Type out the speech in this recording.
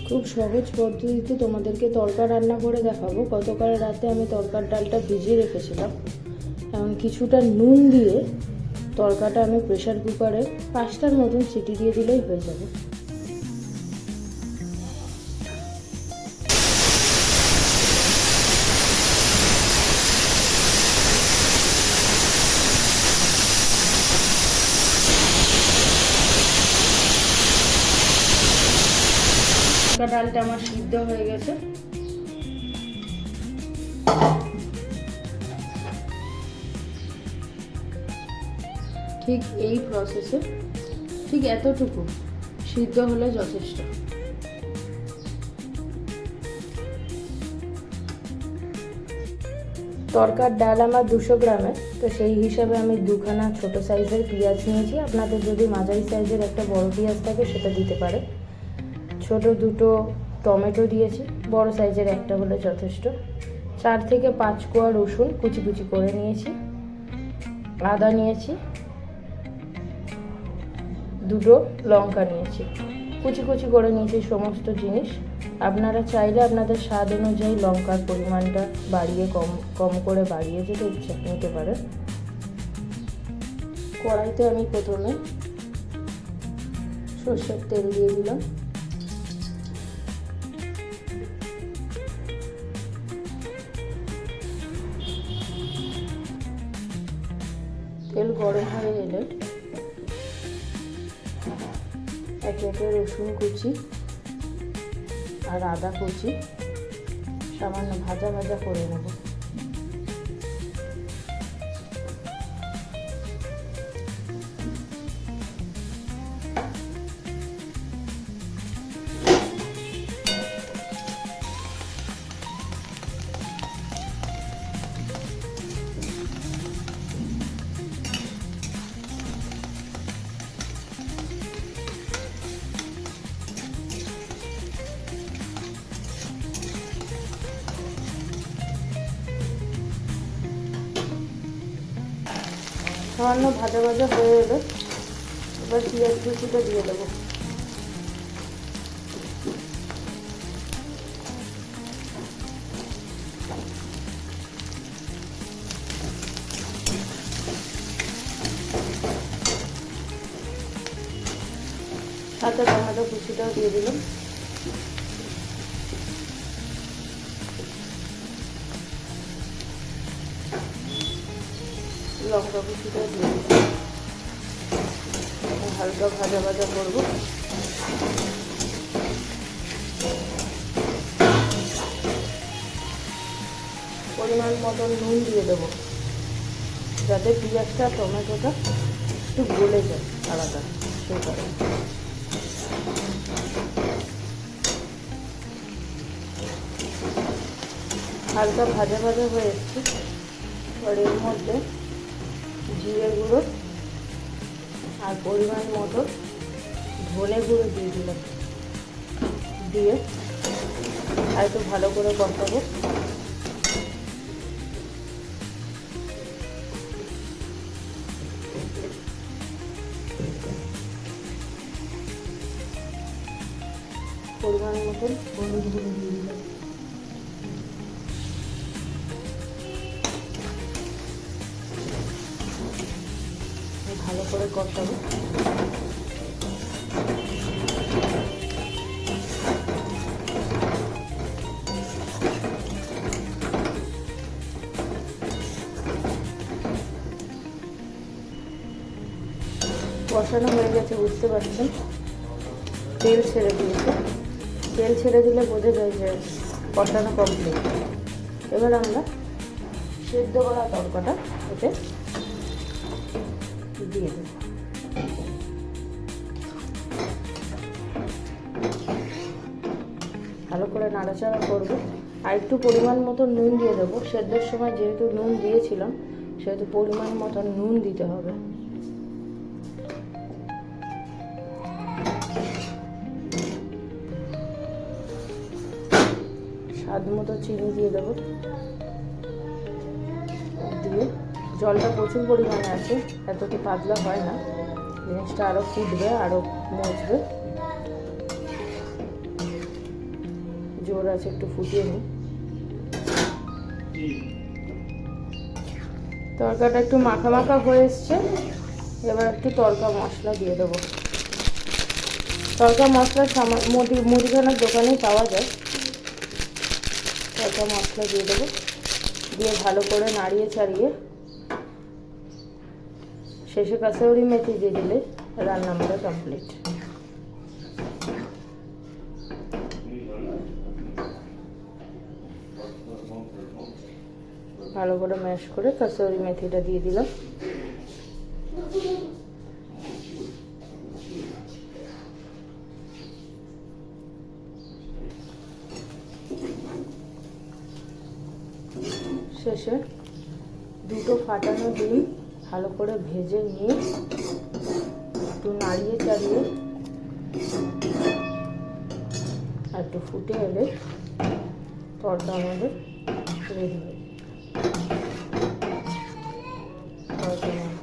খুব সহজ পদ্ধতিতে তোমাদেরকে তড়কা রান্না করে দেখাবো। গতকাল রাতে আমি তড়কার ডালটা ভিজিয়ে রেখেছিলাম এবং কিছুটা নুন দিয়ে তড়কাটা আমি প্রেসার কুকারে 5টার মতন সিটি দিয়ে দিলেই হয়ে যাবে। ডালটা আমার সিদ্ধ হয়ে গেছে। ঠিক এই প্রসেসে ঠিক এতটুকু সিদ্ধ হলে যথেষ্ট। তড়কার ডাল আমার 200 গ্রামের, তো সেই হিসাবে আমি 2খানা ছোট সাইজের পেঁয়াজ নিয়েছি। আপনাদের যদি মাঝারি সাইজের একটা বড় পেঁয়াজ থাকে সেটা দিতে পারে। ছোট 2টো টমেটো দিয়েছি, বড় সাইজের একটা হলে যথেষ্ট। 4 থেকে 5 কোয়া রসুন কুচি কুচি করে নিয়েছি। আদা নিয়েছি, 2টো লঙ্কা নিয়েছি, কুচি কুচি করে নিয়েছি সমস্ত জিনিস। আপনারা চাইলে আপনাদের স্বাদ অনুযায়ী লঙ্কার পরিমাণটা বাড়িয়ে কম করে বাড়িয়ে নিতে পারেন। কড়াইতে আমি প্রথমে সরষের তেল দিয়ে দিলাম। তেল গরম হয়ে এলে একে একে রসুন কুচি আর আদা কুচি সামান্য ভাজা ভাজা করে নেব। সামান্য ভাজা ভাজা হয়ে এলে এবার পেঁয়াজ কুচিটা দিয়ে দেবো। সাথে টমেটো কুচিটাও দিয়ে দিলাম। লঙ্কা কুচিটা দিয়ে দিলাম। হালকা ভাজা ভাজা করবো। পরিমাণ মতন নুন দিয়ে দেবো যাতে পেঁয়াজটা টমেটোটা একটু গলে যায় আলাদা, সেই কারণে। হালকা ভাজা ভাজা হয়ে এসছে। আর এর মধ্যে জিরে গুঁড়ো আর পরিমাণ মতো ধনে গুঁড়ো দিয়ে দিলাম। দিয়ে আর একটু ভালো করে কষাবো। পরিমাণ মতন হলুদ গুঁড়ো দিয়ে দিলাম। ভালো করে কষাবো। কষানো হয়ে গেছে, বুঝতে পারছেন। তেল ছেড়ে দিয়েছে। তেল ছেড়ে দিলে বোঝা যায় যে কষানো কমপ্লিট। এবার আমরা সেদ্ধ করা তড়কাটা এতে দিয়ে দেব। ভালো করে নাড়াচাড়া করবো। আর একটু পরিমাণ মতো নুন দিয়ে দেবো। সেদ্ধর সময় যেহেতু নুন দিয়েছিলাম সেহেতু পরিমাণ মতো নুন দিতে হবে। স্বাদ মতো চিনি দিয়ে দেবো। দিয়ে জলটা প্রচুর পরিমাণে আছে, এতটা পাতলা হয় না, জিনিসটা আরও ফুটবে, আরও মজবে। জোর আছে, একটু ফুটিয়ে নিই। তরকাটা একটু মাখা মাখা হয়ে এসছে, এবার একটু তড়কা মশলা দিয়ে দেবো। তড়কা মশলা মুদিখানার দোকানেই পাওয়া যায়। তড়কা মশলা দিয়ে দেবো, দিয়ে ভালো করে নাড়িয়ে ছাড়িয়ে শেষে কাসুরি মেথি দিয়ে দিলে রান্না আমাদের কমপ্লিট। ভালো করে ম্যাশ করে কাসুরি মেথিটা দিয়ে দিলাম। শেষে দুটো ফাটানো ডিম ভালো করে ভেজে নিয়ে একটু নাড়িয়ে চাড়িয়ে আর একটু ফুটে এলে তরকা আমাদের রেডি হয়ে যাবে।